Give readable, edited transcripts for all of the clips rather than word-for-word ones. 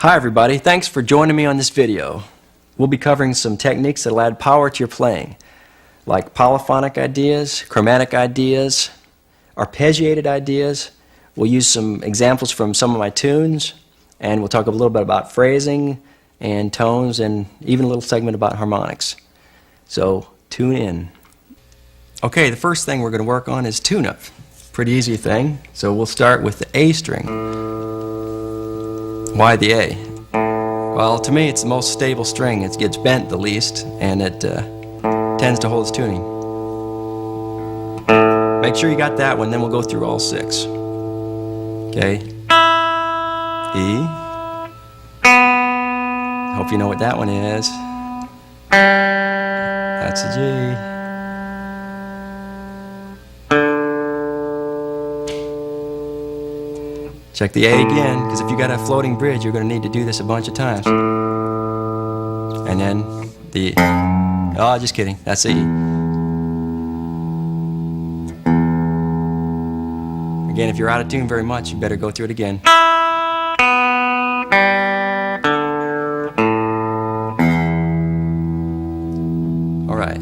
Hi everybody, thanks for joining me on this video. We'll be covering some techniques that'll add power to your playing, like polyphonic ideas, chromatic ideas, arpeggiated ideas. We'll use some examples from some of my tunes, and we'll talk a little bit about phrasing and tones, and even a little segment about harmonics. So tune in. Okay, the first thing we're going to work on is tune-up. Pretty easy thing. So we'll start with the A string. Why the A? Well, to me it's the most stable string. It gets bent the least, and it tends to hold its tuning. Make sure you got that one, then we'll go through all six. Okay. E. Hope you know what that one is. That's a G. Check the A again, because if you got a floating bridge, you're going to need to do this a bunch of times. And then the oh, just kidding. That's the E. Again, if you're out of tune very much, you better go through it again. All right.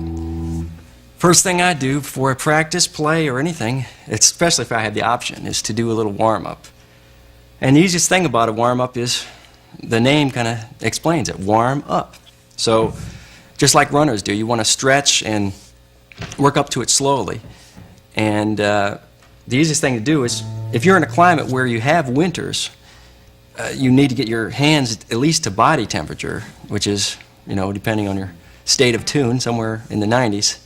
First thing I do before I practice, play, or anything, especially if I have the option, is to do a little warm-up. And the easiest thing about a warm-up is the name kind of explains it, warm up. So just like runners do, you want to stretch and work up to it slowly. And the easiest thing to do is, if you're in a climate where you have winters, you need to get your hands at least to body temperature, which is, you know, depending on your state of tune, somewhere in the 90s.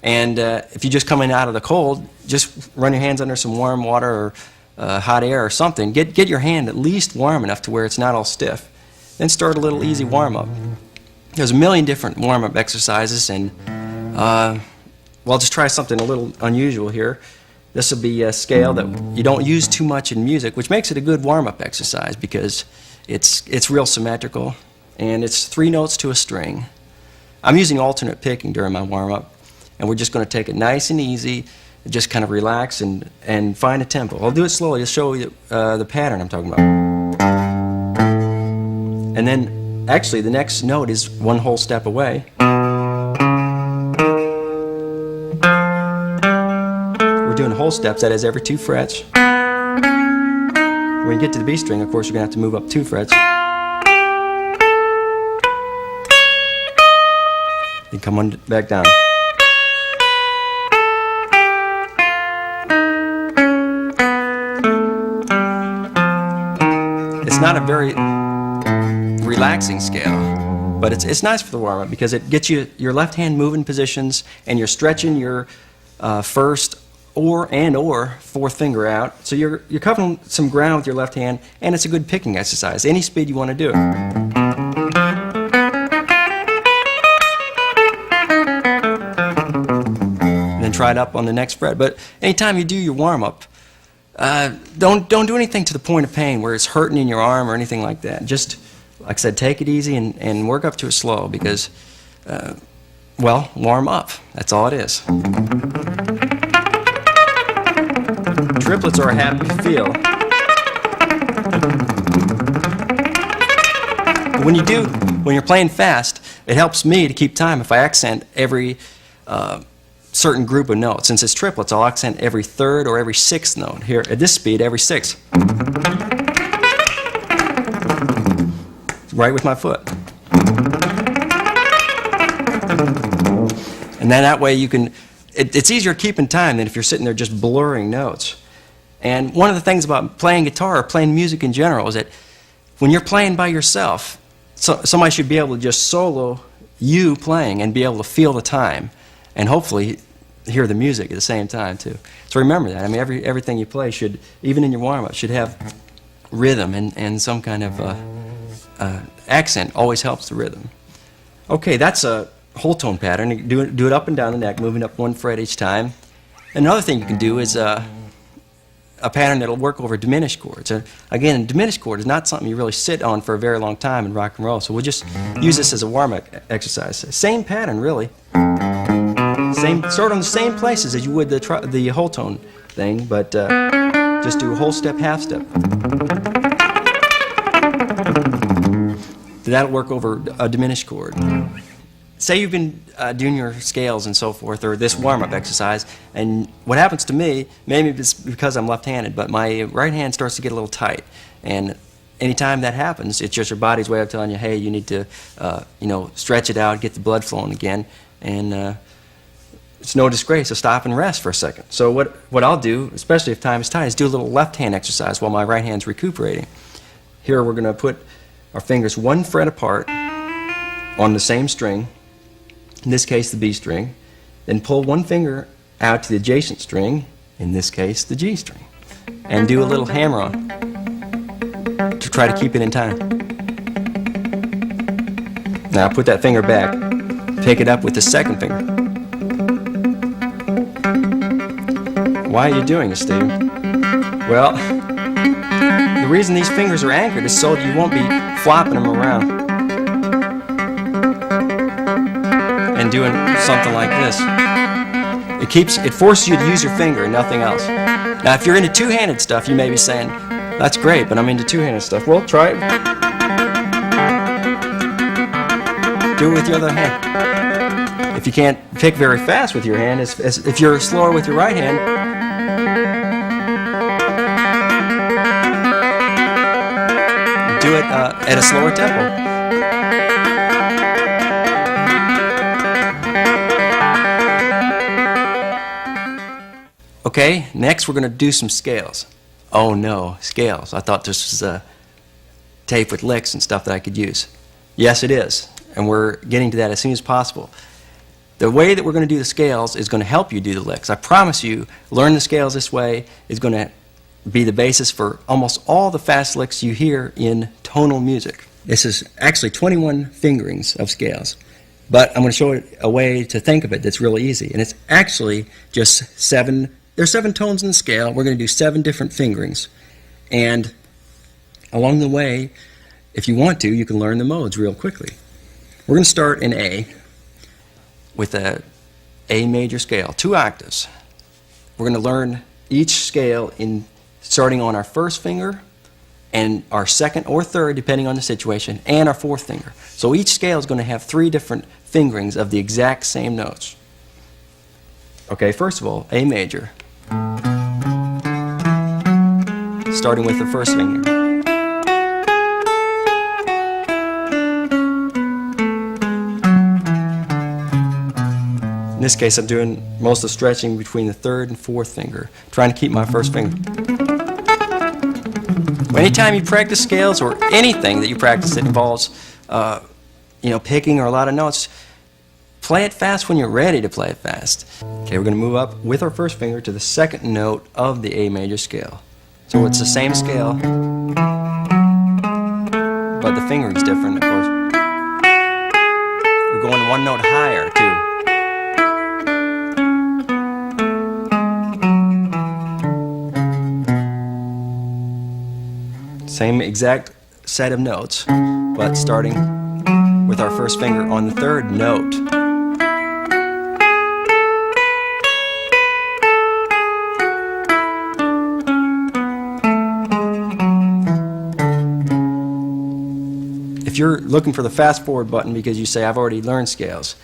And if you're just coming out of the cold, just run your hands under some warm water or hot air or something. Get your hand at least warm enough to where it's not all stiff. Then start a little easy warm-up. There's a million different warm-up exercises, and well, just try something a little unusual here. This will be a scale that you don't use too much in music, which makes it a good warm-up exercise because it's real symmetrical, and it's 3 notes to a string. I'm using alternate picking during my warm-up, and we're just going to take it nice and easy. Just kind of relax and find a tempo. I'll do it slowly to show you the pattern I'm talking about. And then, actually, the next note is 1 whole step away. We're doing whole steps, that is every 2 frets. When you get to the B string, of course, you're going to have to move up 2 frets. Then come on back down. It's not a very relaxing scale, but it's nice for the warm-up because it gets you your left hand moving positions, and you're stretching your first or 4th finger out. So you're covering some ground with your left hand, and it's a good picking exercise. Any speed you want to do it. And then try it up on the next fret. But anytime you do your warm-up, don't do anything to the point of pain where it's hurting in your arm or anything like that. Just, like I said, take it easy and work up to it slow because, well, warm up. That's all it is. Triplets are a happy feel. When you're playing fast, it helps me to keep time if I accent every certain group of notes. Since it's triplets, I'll accent every 3rd or every 6th note. Here, at this speed, every 6th. Right with my foot. And then that way you can, it's easier keeping time than if you're sitting there just blurring notes. And one of the things about playing guitar or playing music in general is that when you're playing by yourself, somebody should be able to just solo you playing and be able to feel the time. And hopefully hear the music at the same time too. So remember that. I mean, everything you play should, even in your warm-up, should have rhythm and some kind of accent. Always helps the rhythm. Okay, that's a whole tone pattern. You do it up and down the neck, moving up 1 fret each time. Another thing you can do is a pattern that'll work over diminished chords. Again, a diminished chord is not something you really sit on for a very long time in rock and roll, so we'll just use this as a warm-up exercise. Same pattern, really. Sort of in the same places as you would the whole tone thing, but just do a whole step, half step. That'll work over a diminished chord. Say you've been doing your scales and so forth, or this warm-up exercise, and what happens to me, maybe it's because I'm left-handed, but my right hand starts to get a little tight. And anytime that happens, it's just your body's way of telling you, hey, you need to stretch it out, get the blood flowing again, and it's no disgrace to stop and rest for a second. So what I'll do, especially if time is tight, is do a little left-hand exercise while my right hand's recuperating. Here we're going to put our fingers 1 fret apart on the same string, in this case the B string, then pull 1 finger out to the adjacent string, in this case the G string, and do a little hammer on to try to keep it in time. Now put that finger back, pick it up with the second finger. Why are you doing this, Steve? Well, the reason these fingers are anchored is so that you won't be flopping them around and doing something like this. It forces you to use your finger and nothing else. Now, if you're into two-handed stuff, you may be saying, that's great, but I'm into two-handed stuff. Well, try it. Do it with your other hand. If you can't pick very fast with your hand, if you're slower with your right hand, do it at a slower tempo. Okay, next we're going to do some scales. Oh no, scales. I thought this was a tape with licks and stuff that I could use. Yes, it is, and we're getting to that as soon as possible. The way that we're going to do the scales is going to help you do the licks. I promise you, learn the scales this way is going to be the basis for almost all the fast licks you hear in tonal music. This is actually 21 fingerings of scales, but I'm going to show a way to think of it that's really easy, and it's actually just 7. There's 7 tones in the scale. We're going to do 7 different fingerings. And along the way, if you want to, you can learn the modes real quickly. We're going to start in A with a A major scale, 2 octaves. We're going to learn each scale starting on our first finger and our second or third, depending on the situation, and our fourth finger. So each scale is going to have 3 different fingerings of the exact same notes. Okay, first of all, A major. Starting with the first finger. In this case, I'm doing most of the stretching between the third and fourth finger, trying to keep my first finger. Anytime you practice scales or anything that you practice that involves, picking or a lot of notes, play it fast when you're ready to play it fast. Okay, we're going to move up with our first finger to the second note of the A major scale. So it's the same scale, but the fingering's different, of course. We're going 1 note higher, too. Same exact set of notes, but starting with our first finger on the third note. If you're looking for the fast forward button because you say, I've already learned scales,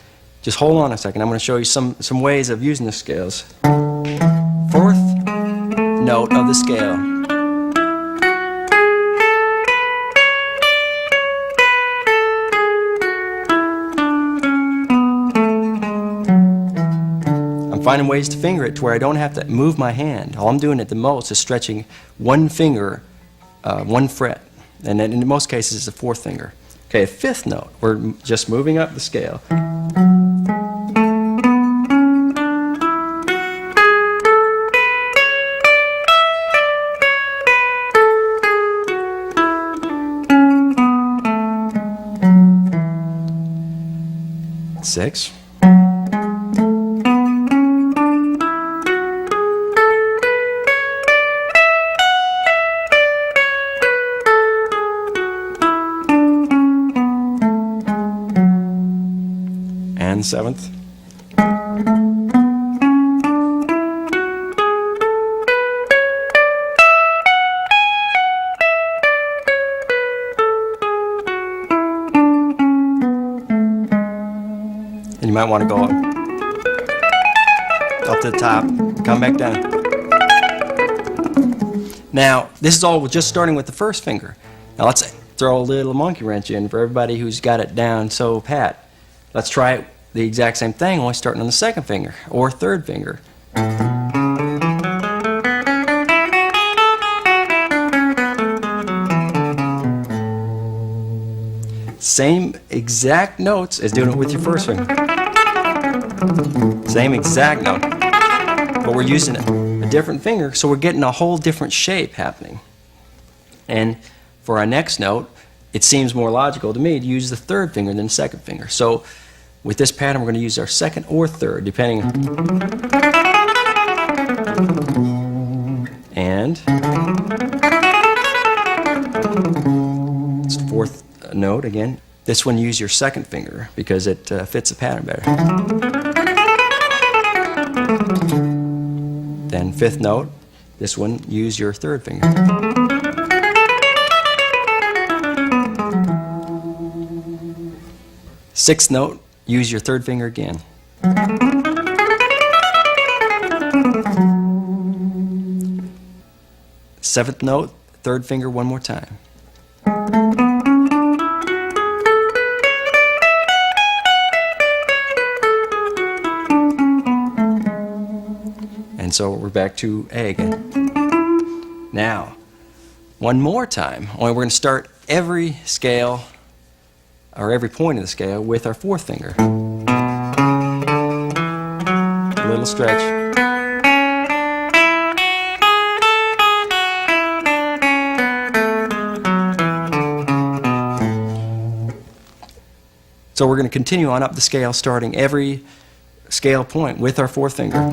just hold on a second. I'm going to show you some ways of using the scales. Fourth note of the scale. I'm finding ways to finger it to where I don't have to move my hand. All I'm doing at the most is stretching 1 finger, 1 fret. And then in most cases it's the fourth finger. Okay, fifth note, we're just moving up the scale. Six. And 7th. might want to go up to the top, come back down. Now, this is all just starting with the first finger. Now let's throw a little monkey wrench in for everybody who's got it down so pat. Let's try it the exact same thing, only starting on the second finger or third finger. Same exact notes as doing it with your first finger. Same exact note. But we're using a different finger, so we're getting a whole different shape happening. And for our next note, it seems more logical to me to use the third finger than the second finger. So with this pattern, we're going to use our second or third, depending. And it's the fourth note again. This one, use your second finger because it fits the pattern better. Then fifth note, this one, use your third finger. Sixth note, use your third finger again. Seventh note, third finger one more time. And so we're back to A again. Now, one more time, only we're going to start every scale, or every point of the scale, with our fourth finger. A little stretch. So we're going to continue on up the scale, starting every scale point with our fourth finger.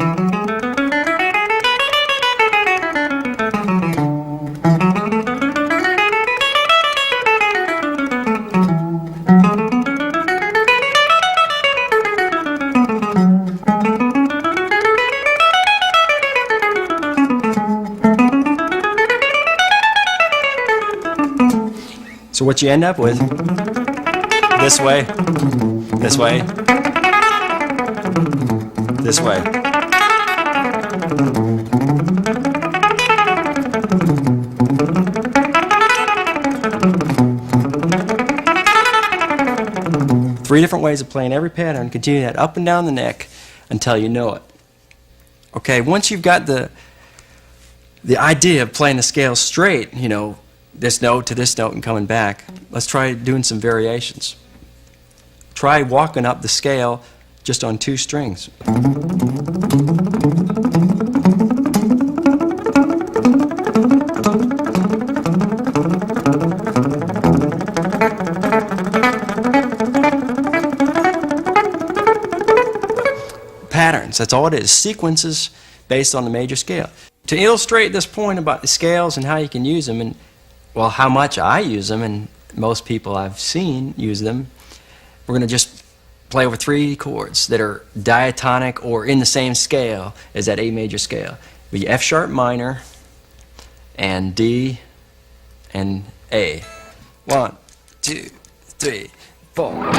So what you end up with, this way, this way, this way. Three different ways of playing every pattern. Continue that up and down the neck until you know it. Okay, once you've got the idea of playing the scale straight, you know, this note to this note and coming back, let's try doing some variations. Try walking up the scale just on two strings. Patterns, that's all it is. Sequences based on the major scale. To illustrate this point about the scales and how you can use them, and well, how much I use them, and most people I've seen use them, we're going to just play over three chords that are diatonic or in the same scale as that A major scale. Be F sharp minor and D and A. 1, 2, 3, 4.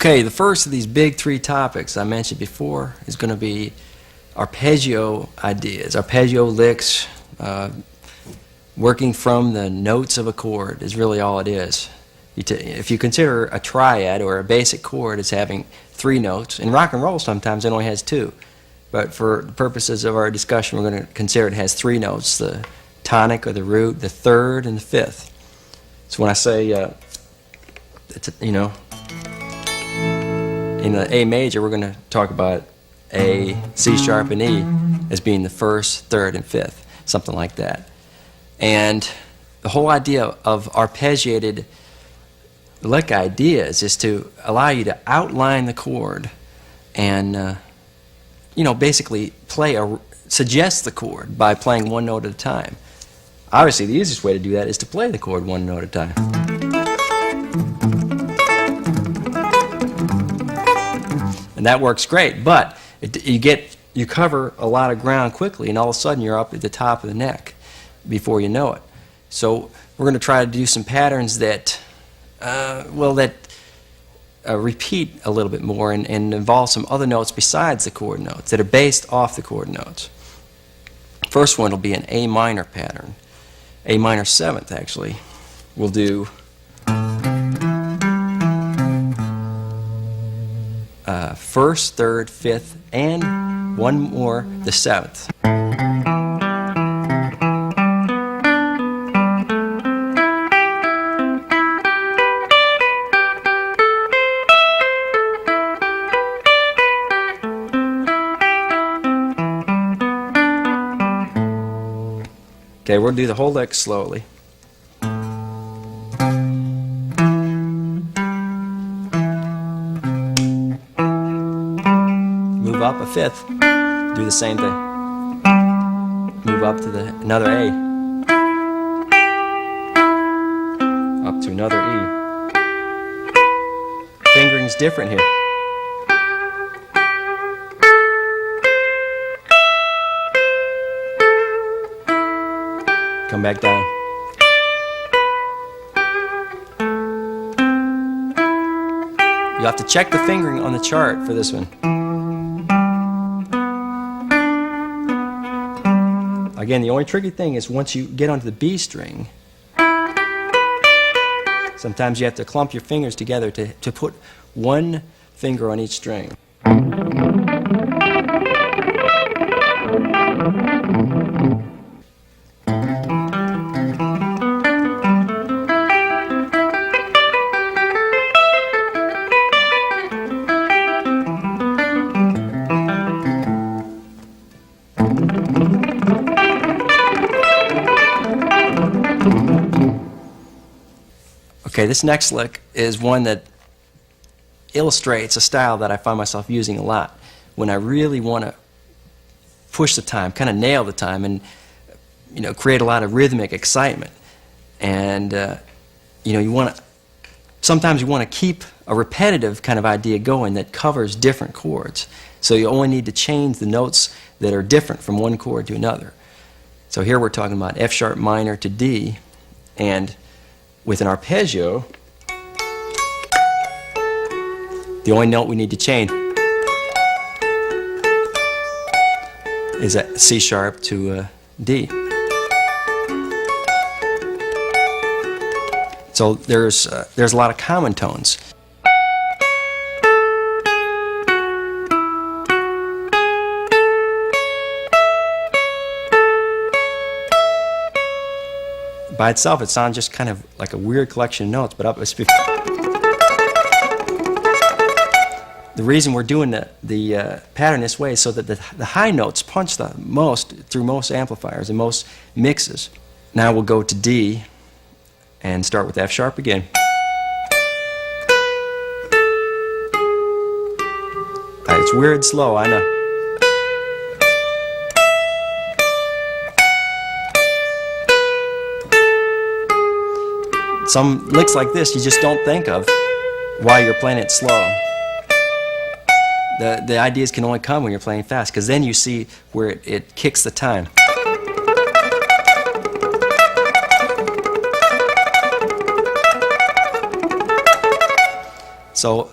Okay, the first of these big three topics I mentioned before is going to be arpeggio ideas, arpeggio licks, working from the notes of a chord is really all it is. If you consider a triad or a basic chord as having three notes, in rock and roll sometimes it only has two, but for the purposes of our discussion we're going to consider it has three notes, the tonic or the root, the third, and the fifth. So when I say, in the A major, we're going to talk about A, C sharp, and E as being the first, third, and fifth, something like that. And the whole idea of arpeggiated lick ideas is to allow you to outline the chord and, basically suggest the chord by playing one note at a time. Obviously, the easiest way to do that is to play the chord one note at a time. And that works great, but you cover a lot of ground quickly, and all of a sudden you're up at the top of the neck before you know it. So we're going to try to do some patterns that repeat a little bit more and involve some other notes besides the chord notes that are based off the chord notes. First one will be an A minor pattern, A minor seventh actually. We'll do first, third, fifth, and one more, the seventh. Okay, we'll do the whole lick slowly. Move up a fifth, do the same thing. Move up to another A, up to another E. Fingering's different here. Come back down. You have to check the fingering on the chart for this one. Again, the only tricky thing is once you get onto the B string, sometimes you have to clump your fingers together to put one finger on each string. Okay, this next lick is one that illustrates a style that I find myself using a lot when I really want to push the time, kind of nail the time, and create a lot of rhythmic excitement. And sometimes you want to keep a repetitive kind of idea going that covers different chords. So you only need to change the notes that are different from one chord to another. So here we're talking about F sharp minor to D, and with an arpeggio, the only note we need to change is a C sharp to D. So there's a lot of common tones. By itself, it sounds just kind of like a weird collection of notes, but the reason we're doing the pattern this way is so that the high notes punch the most through most amplifiers and most mixes. Now we'll go to D and start with F sharp again. It's weird slow, I know. Some licks like this you just don't think of while you're playing it slow. The ideas can only come when you're playing fast, because then you see where it kicks the time. So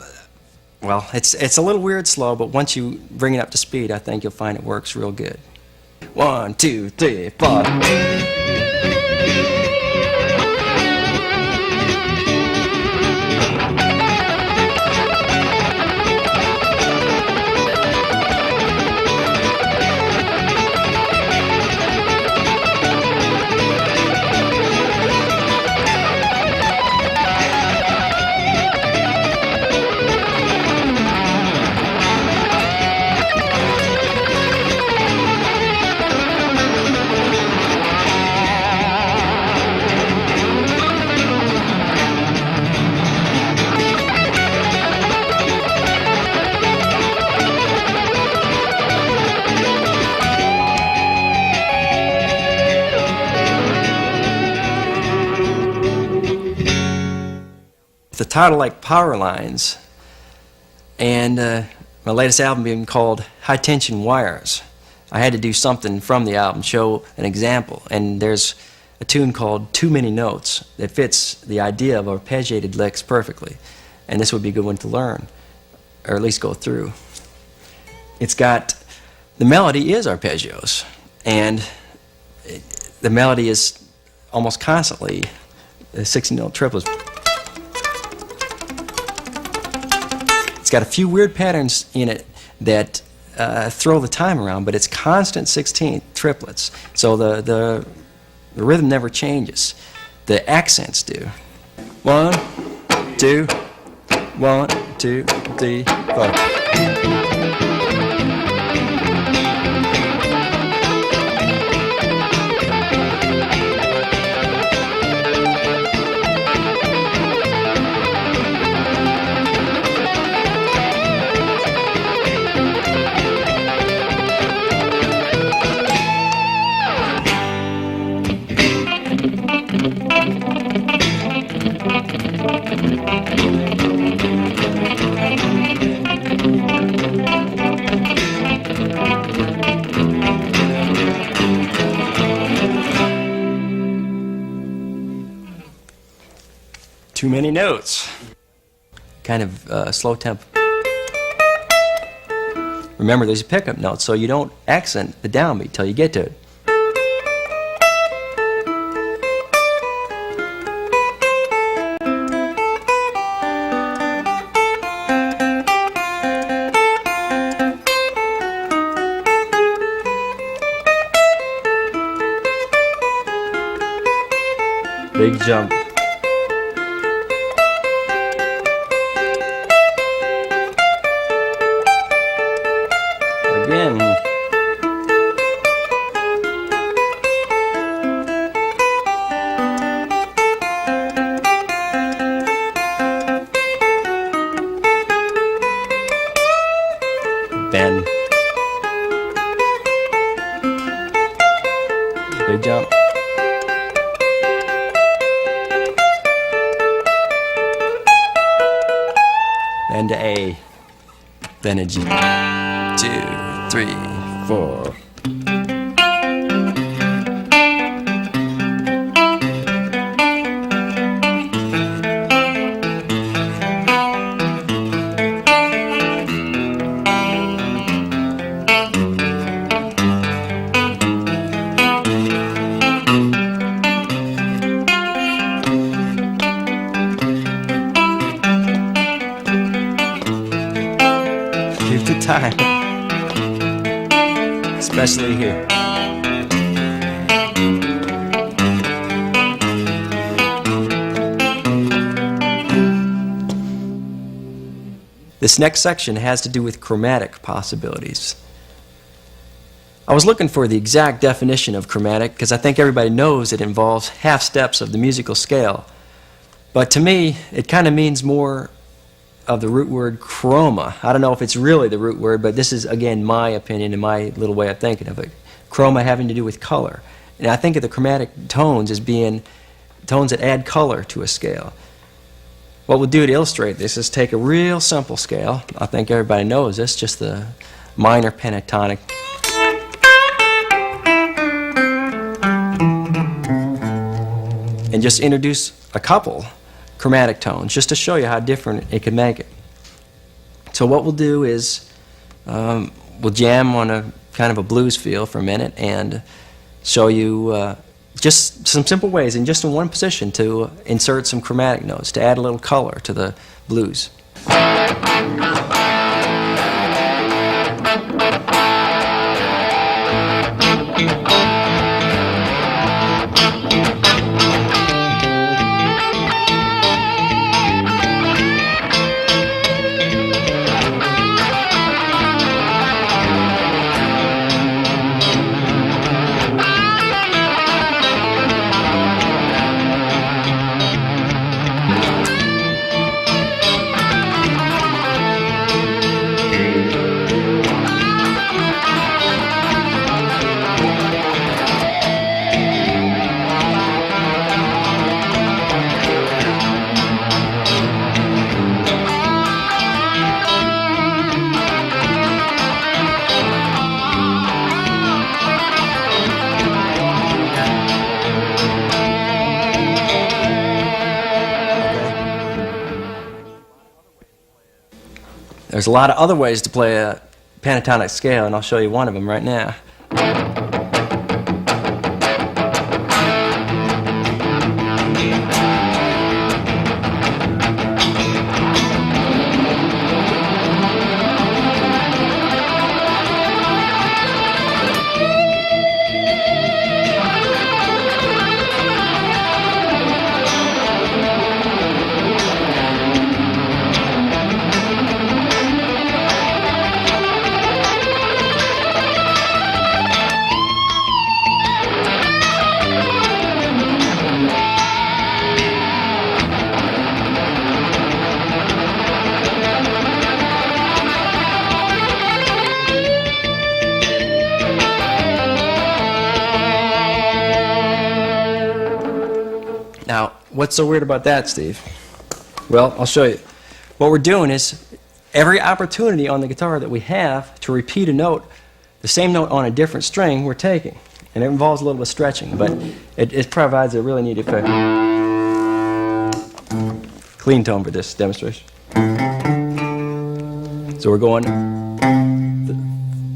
Well, it's a little weird slow, but once you bring it up to speed, I think you'll find it works real good. 1, 2, 3, 4. The title like power lines, and my latest album being called High Tension Wires. I had to do something from the album, show an example, and there's a tune called Too Many Notes that fits the idea of arpeggiated licks perfectly, and this would be a good one to learn, or at least go through. It's got, the melody is arpeggios, and the melody is almost constantly 16-note triplets. It's got a few weird patterns in it that throw the time around, but it's constant 16th triplets. So the rhythm never changes. The accents do. 1, 2, 1, 2, 3, 4. Too many notes. Kind of slow tempo. Remember, there's a pickup note, so you don't accent the downbeat till you get to it. Big jump. Again. Bend. Big jump. Then to A. Then a G. 2, 3, 4. Keep the time. Especially here. This next section has to do with chromatic possibilities. I was looking for the exact definition of chromatic because I think everybody knows it involves half steps of the musical scale. But to me, it kind of means more of the root word chroma. I don't know if it's really the root word, but this is, again, my opinion and my little way of thinking of it. Chroma having to do with color. And I think of the chromatic tones as being tones that add color to a scale. What we'll do to illustrate this is take a real simple scale. I think everybody knows this, just the minor pentatonic. And just introduce a couple chromatic tones just to show you how different it can make it. So what we'll do is we'll jam on a kind of a blues feel for a minute and show you just some simple ways in just in one position to insert some chromatic notes, to add a little color to the blues. There's a lot of other ways to play a pentatonic scale, and I'll show you one of them right now. Now, what's so weird about that, Steve? Well, I'll show you. What we're doing is every opportunity on the guitar that we have to repeat a note, the same note on a different string, we're taking. And it involves a little bit of stretching, but it provides a really neat effect. Clean tone for this demonstration. So we're going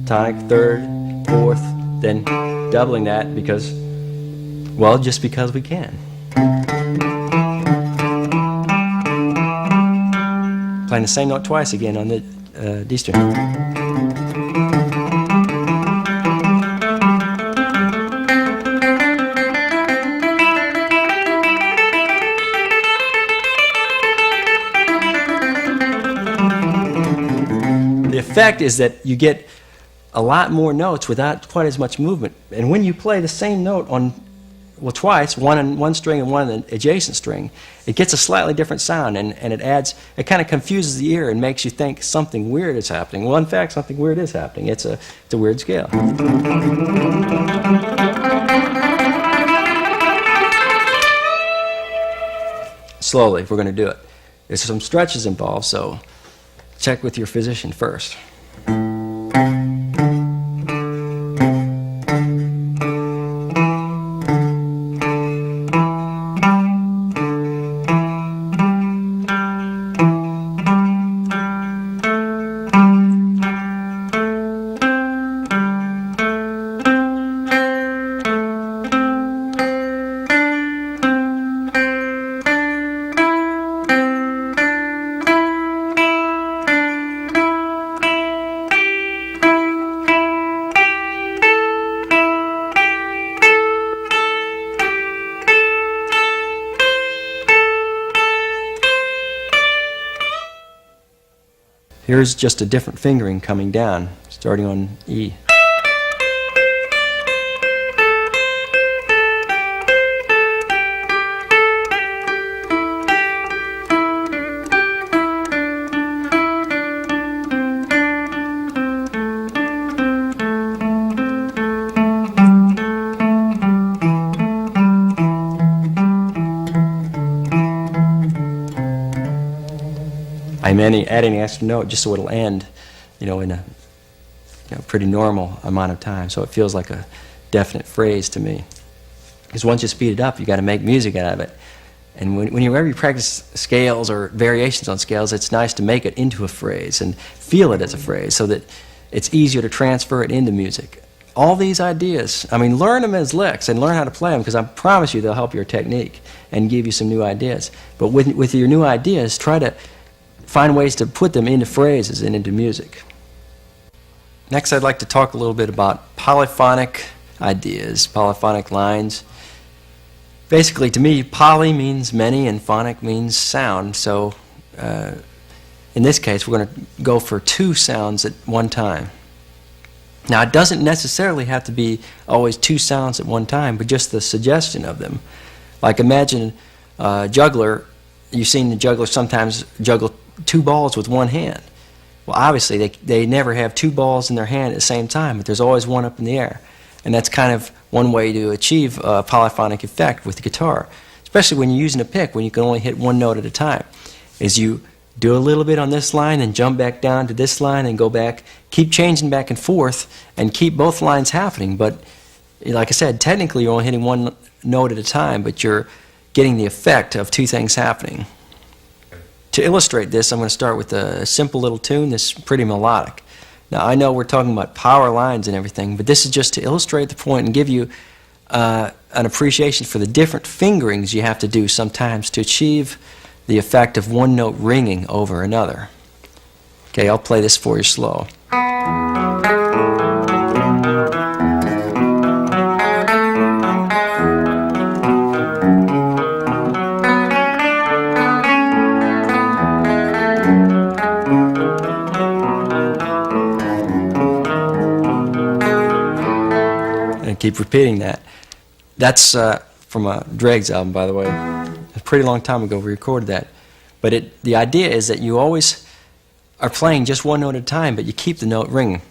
tonic, third, fourth, then doubling that because, well, just because we can. Playing the same note twice again on the D string. The effect is that you get a lot more notes without quite as much movement. And when you play the same note on, well, twice, one on one string and one on the adjacent string, it gets a slightly different sound, and it kind of confuses the ear and makes you think something weird is happening. Well, in fact, something weird is happening. It's a weird scale. Slowly, if we're going to do it. There's some stretches involved, so check with your physician first. Here's just a different fingering coming down, starting on E. I'm adding an extra note just so it'll end, in a pretty normal amount of time, so it feels like a definite phrase to me. Because once you speed it up, you got to make music out of it. And whenever you practice scales or variations on scales, it's nice to make it into a phrase and feel it as a phrase so that it's easier to transfer it into music. All these ideas, I mean, learn them as licks and learn how to play them, because I promise you they'll help your technique and give you some new ideas. But with your new ideas, try to find ways to put them into phrases and into music. Next, I'd like to talk a little bit about polyphonic ideas, polyphonic lines. Basically, to me, poly means many and phonic means sound. So in this case, we're going to go for two sounds at one time. Now, it doesn't necessarily have to be always two sounds at one time, but just the suggestion of them. Like imagine a juggler, you've seen the juggler sometimes juggle two balls with one hand. Well, obviously, they never have two balls in their hand at the same time, but there's always one up in the air. And that's kind of one way to achieve a polyphonic effect with the guitar, especially when you're using a pick, when you can only hit one note at a time, is you do a little bit on this line and jump back down to this line and go back, keep changing back and forth, and keep both lines happening. But like I said, technically you're only hitting one note at a time, but you're getting the effect of two things happening. To illustrate this, I'm going to start with a simple little tune that's pretty melodic. Now, I know we're talking about power lines and everything, but this is just to illustrate the point and give you an appreciation for the different fingerings you have to do sometimes to achieve the effect of one note ringing over another. Okay, I'll play this for you slow. And keep repeating that. That's from a Dregs album, by the way. A pretty long time ago we recorded that. But the idea is that you always are playing just one note at a time, but you keep the note ringing.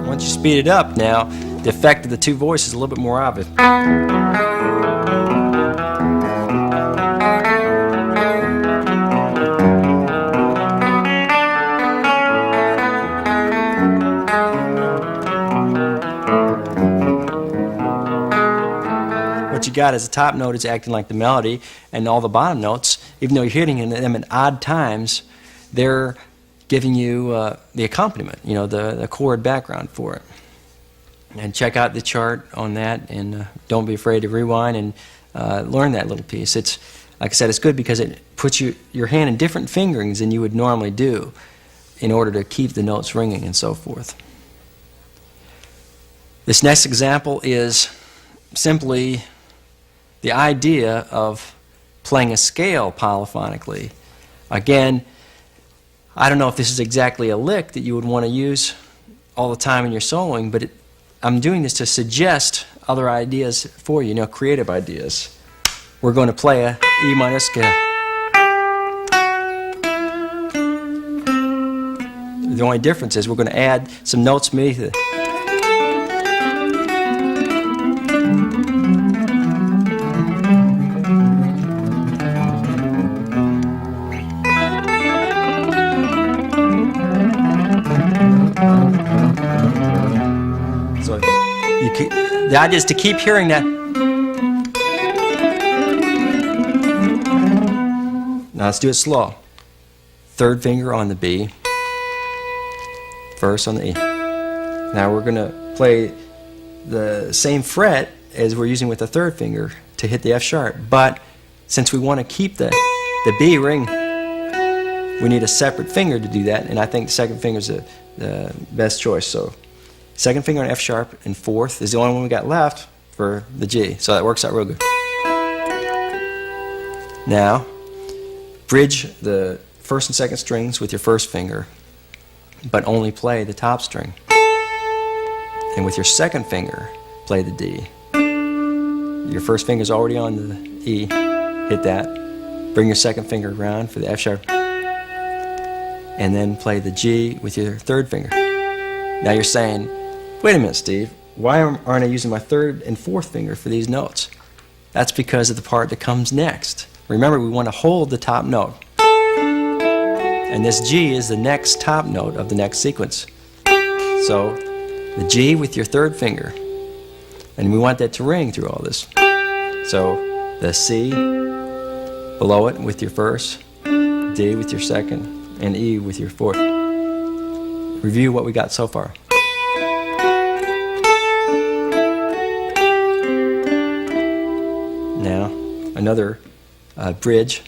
Once you speed it up now, the effect of the two voices is a little bit more obvious. What you got is the top note is acting like the melody, and all the bottom notes, even though you're hitting them at odd times, they're giving you the accompaniment, you know, the chord background for it. And check out the chart on that, and don't be afraid to rewind and learn that little piece. It's, like I said, it's good because it puts your hand in different fingerings than you would normally do in order to keep the notes ringing and so forth. This next example is simply the idea of playing a scale polyphonically. Again, I don't know if this is exactly a lick that you would want to use all the time in your soloing, but I'm doing this to suggest other ideas for you, creative ideas. We're going to play a E minor scale. The only difference is we're going to add some notes beneath it. So the idea is to keep hearing that. Now let's do it slow. Third finger on the B, first on the E. Now we're going to play the same fret as we're using with the third finger to hit the F sharp, but since we want to keep the B ring, we need a separate finger to do that, and I think the second finger is the best choice. So second finger on F sharp and fourth is the only one we got left for the G, so that works out real good. Now bridge the first and second strings with your first finger, but only play the top string. And with your second finger, play the D. Your first finger's already on the E, hit that, Bring your second finger around for the F sharp, and then play the G with your third finger. Now you're saying, wait a minute, Steve, why aren't I using my third and fourth finger for these notes? That's because of the part that comes next. Remember, we want to hold the top note. And this G is the next top note of the next sequence. So, the G with your third finger. And we want that to ring through all this. So, the C below it with your first, D with your second, and E with your fourth. Review what we got so far. Now, another bridge.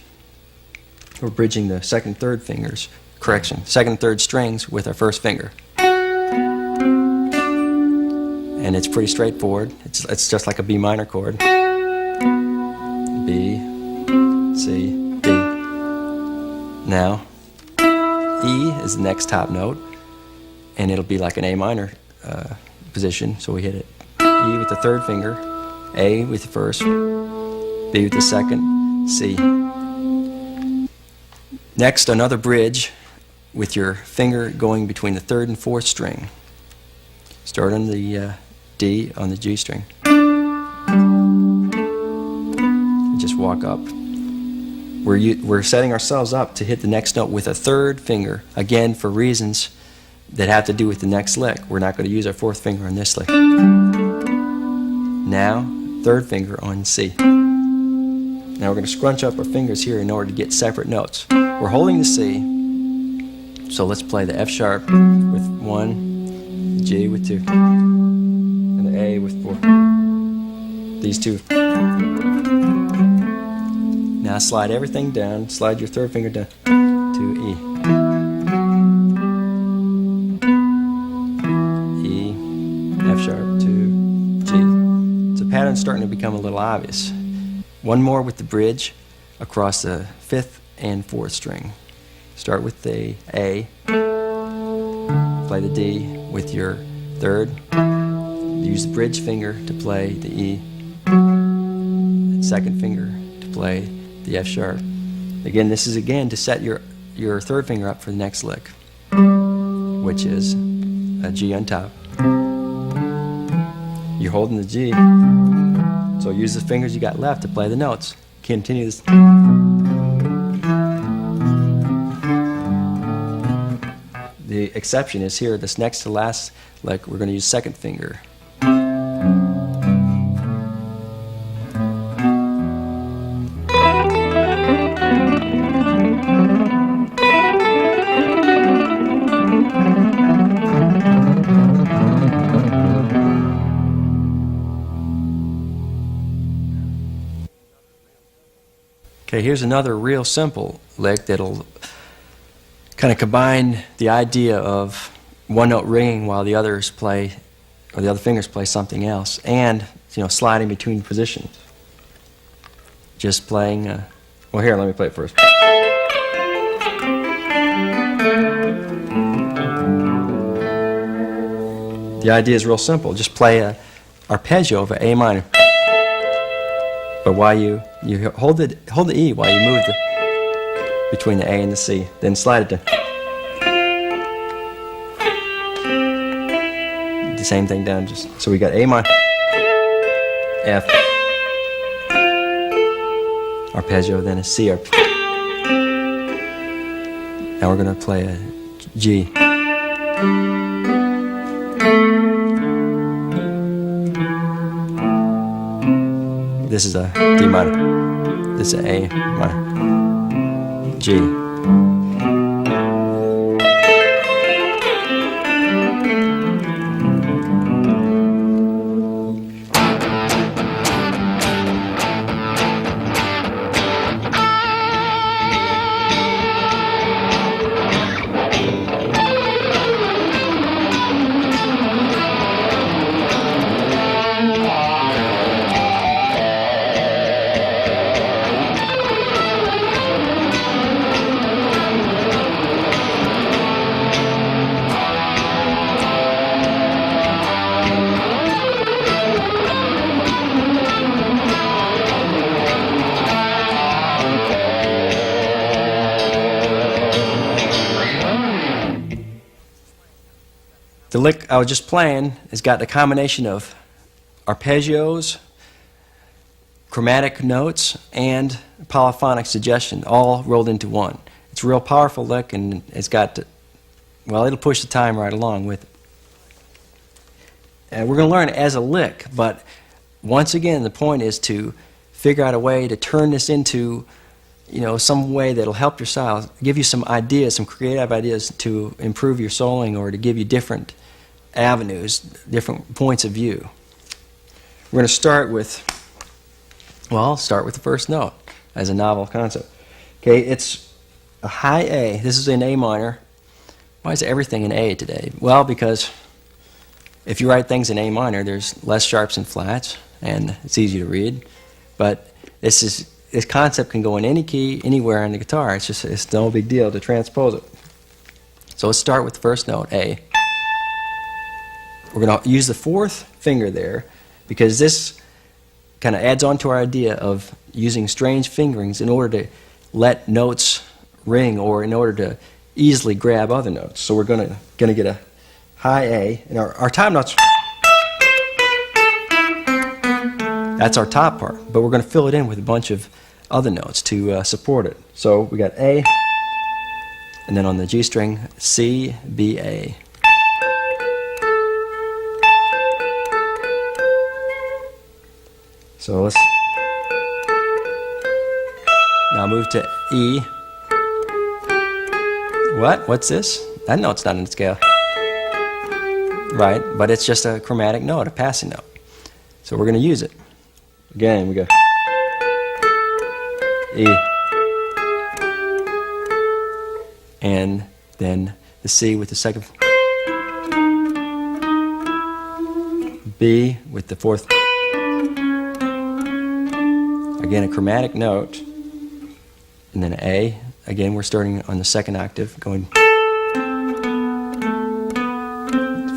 We're bridging the second, third fingers. Correction, second and third strings with our first finger. And it's pretty straightforward. It's just like a B minor chord. B, C, D. Now, E is the next top note, and it'll be like an A minor position, so we hit it. E with the third finger, A with the first, B with the second, C. Next, another bridge with your finger going between the third and fourth string. Start on the D on the G string. And just walk up. We're setting ourselves up to hit the next note with a third finger, again for reasons that have to do with the next lick. We're not going to use our fourth finger on this lick. Now, third finger on C. Now we're going to scrunch up our fingers here in order to get separate notes. We're holding the C, so let's play the F sharp with 1, the G with 2, and the A with 4. These two. Now slide everything down, slide your third finger down to E. E, F sharp to G. So the pattern's starting to become a little obvious. One more with the bridge across the fifth and fourth string. Start with the A, play the D with your third, use the bridge finger to play the E, and second finger to play the F sharp. Again, this is to set your third finger up for the next lick, which is a G on top. You're holding the G, so use the fingers you got left to play the notes. Continue this. The exception is here, this next to last lick, we're going to use second finger. Okay, here's another real simple lick that'll kind of combine the idea of one note ringing while the others play, or the other fingers play something else, and sliding between positions. Just playing. Well, here, let me play it first. The idea is real simple. Just play an arpeggio of an A minor. But while you hold the E while you move between the A and the C, then slide it down. The same thing down. So we got A minor, F, arpeggio, then a C arpeggio. Now we're going to play a G. This is a D minor. This is a A minor. G. The lick I was just playing has got a combination of arpeggios, chromatic notes, and polyphonic suggestion all rolled into one. It's a real powerful lick, and it's got, well, it'll push the time right along with it. And we're going to learn it as a lick, but once again, the point is to figure out a way to turn this into, you know, some way that'll help your style, give you some ideas, some creative ideas to improve your soloing or to give you different avenues, different points of view. We're going to start with, well, I'll start with the first note as a novel concept. Okay, it's a high A. This is in A minor. Why is everything in A today? Well, because if you write things in A minor, there's less sharps and flats, and it's easy to read. But this concept can go in any key, anywhere on the guitar. It's no big deal to transpose it. So let's start with the first note, A. We're going to use the fourth finger there because this kind of adds on to our idea of using strange fingerings in order to let notes ring or in order to easily grab other notes. So we're going to get a high A, and our top notes, that's our top part, but we're going to fill it in with a bunch of other notes to support it. So we got A, and then on the G string, C, B, A. So let's now move to E. What? What's this? That note's not in the scale. Right, but it's just a chromatic note, a passing note. So we're going to use it. Again, we go E. And then the C with the second. B with the fourth. Again, a chromatic note. And then A. Again, we're starting on the second octave, going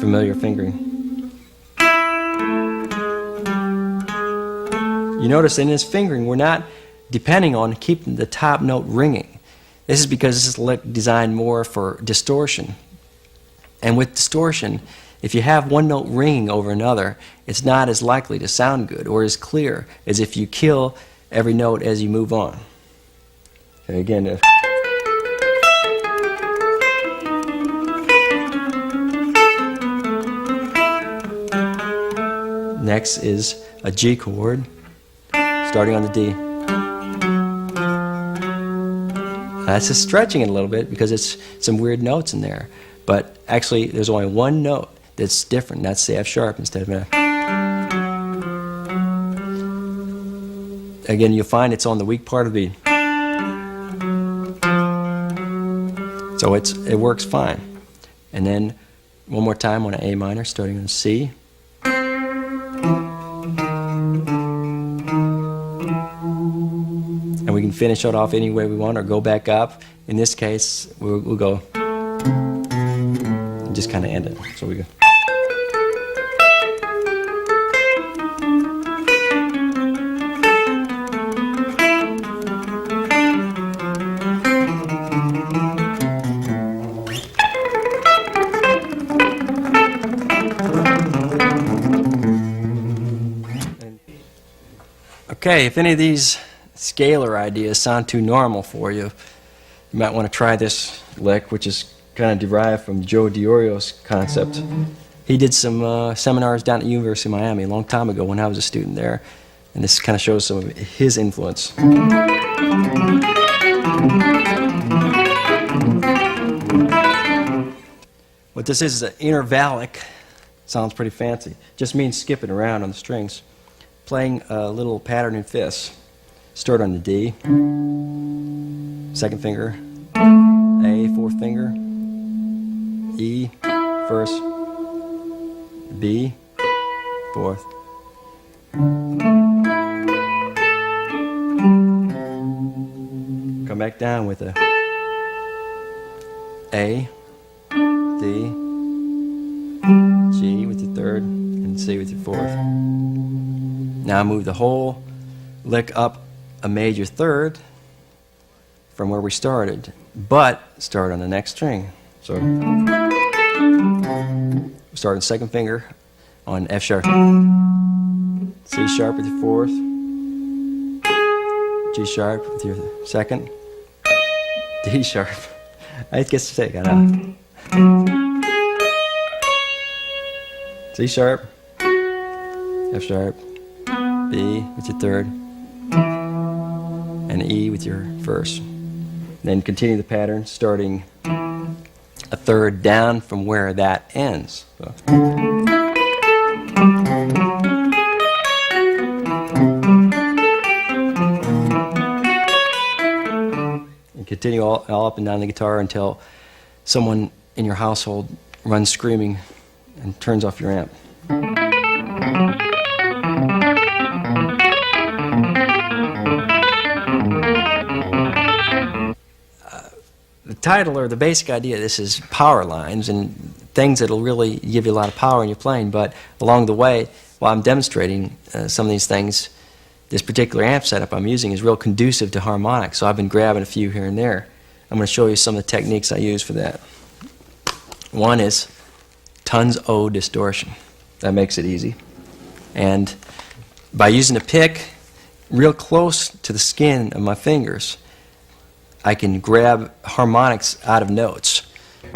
familiar fingering. You notice in this fingering, we're not depending on keeping the top note ringing. This is because this is lick designed more for distortion. And with distortion, if you have one note ringing over another, it's not as likely to sound good or as clear as if you kill every note as you move on. Okay, again, next is a G chord, starting on the D. That's just stretching it a little bit because it's some weird notes in there. But actually, there's only one note that's different. That's the F sharp instead of an F. Again, you'll find it's on the weak part of the B. So it works fine. And then one more time on an A minor, starting on C. And we can finish it off any way we want or go back up. In this case, we'll go and just kind of end it. So we go. Okay, if any of these scalar ideas sound too normal for you, you might want to try this lick, which is kind of derived from Joe DiOrio's concept. He did some seminars down at the University of Miami a long time ago when I was a student there, and this kind of shows some of his influence. What this is an intervallic. Sounds pretty fancy. Just means skipping around on the strings. Playing a little pattern in fifths. Start on the D, second finger, A, fourth finger, E, first, B, fourth. Come back down with a D, G with your third, and C with your fourth. Now move the whole lick up a major third from where we started, but start on the next string. So starting second finger on F sharp, C sharp with your fourth, G sharp with your second, D sharp. I guess to take, I know. C sharp, F sharp, B with your third, and E with your first. Then continue the pattern, starting a third down from where that ends. So. And continue all up and down the guitar until someone in your household runs screaming and turns off your amp. The title or the basic idea of this is power lines and things that will really give you a lot of power in your playing, but along the way, while I'm demonstrating some of these things, this particular amp setup I'm using is real conducive to harmonics, so I've been grabbing a few here and there. I'm going to show you some of the techniques I use for that. One is tons O distortion. That makes it easy. And by using a pick real close to the skin of my fingers, I can grab harmonics out of notes. You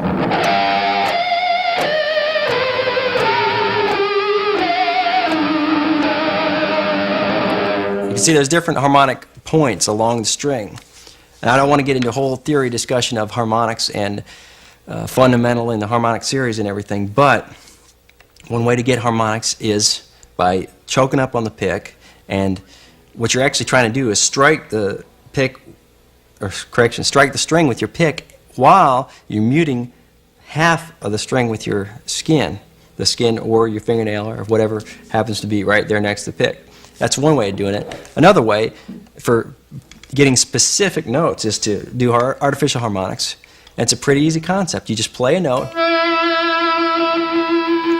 can see there's different harmonic points along the string. And I don't want to get into a whole theory discussion of harmonics and fundamental in the harmonic series and everything, but one way to get harmonics is by choking up on the pick, and what you're actually trying to do is strike the pick, or correction, strike the string with your pick while you're muting half of the string with your skin, the skin or your fingernail or whatever happens to be right there next to the pick. That's one way of doing it. Another way for getting specific notes is to do artificial harmonics. And it's a pretty easy concept. You just play a note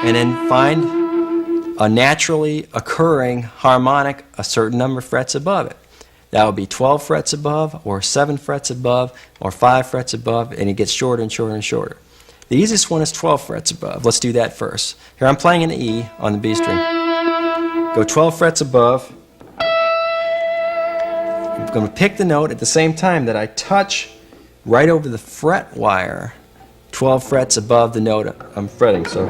and then find a naturally occurring harmonic a certain number of frets above it. That would be 12 frets above, or 7 frets above, or 5 frets above, and it gets shorter and shorter and shorter. The easiest one is 12 frets above. Let's do that first. Here I'm playing an E on the B string. Go 12 frets above. I'm going to pick the note at the same time that I touch right over the fret wire, 12 frets above the note I'm fretting. So.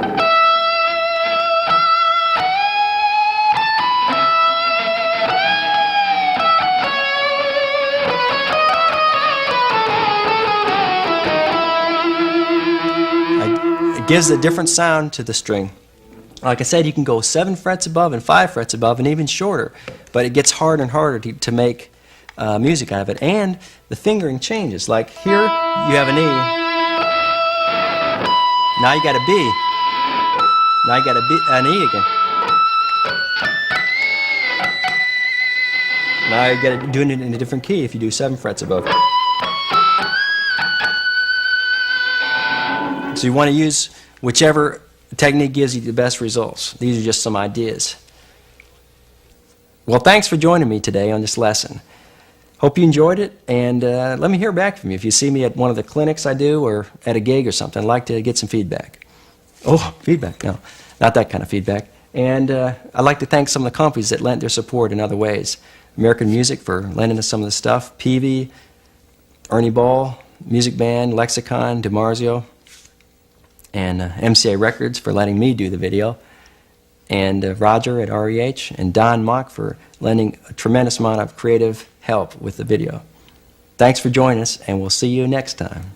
It gives a different sound to the string. Like I said, you can go 7 frets above and 5 frets above and even shorter, but it gets harder and harder to make music out of it. And the fingering changes. Like here, you have an E. Now you got a B. Now you got an E again. Now you got to do it in a different key if you do 7 frets above. So you want to use whichever technique gives you the best results. These are just some ideas. Well, thanks for joining me today on this lesson. Hope you enjoyed it, and let me hear back from you. If you see me at one of the clinics I do or at a gig or something, I'd like to get some feedback. Oh, feedback, no, not that kind of feedback. And I'd like to thank some of the companies that lent their support in other ways. American Music for lending us some of the stuff, Peavy, Ernie Ball, Music Band, Lexicon, DiMarzio, and MCA Records for letting me do the video, and Roger at REH, and Don Mock for lending a tremendous amount of creative help with the video. Thanks for joining us, and we'll see you next time.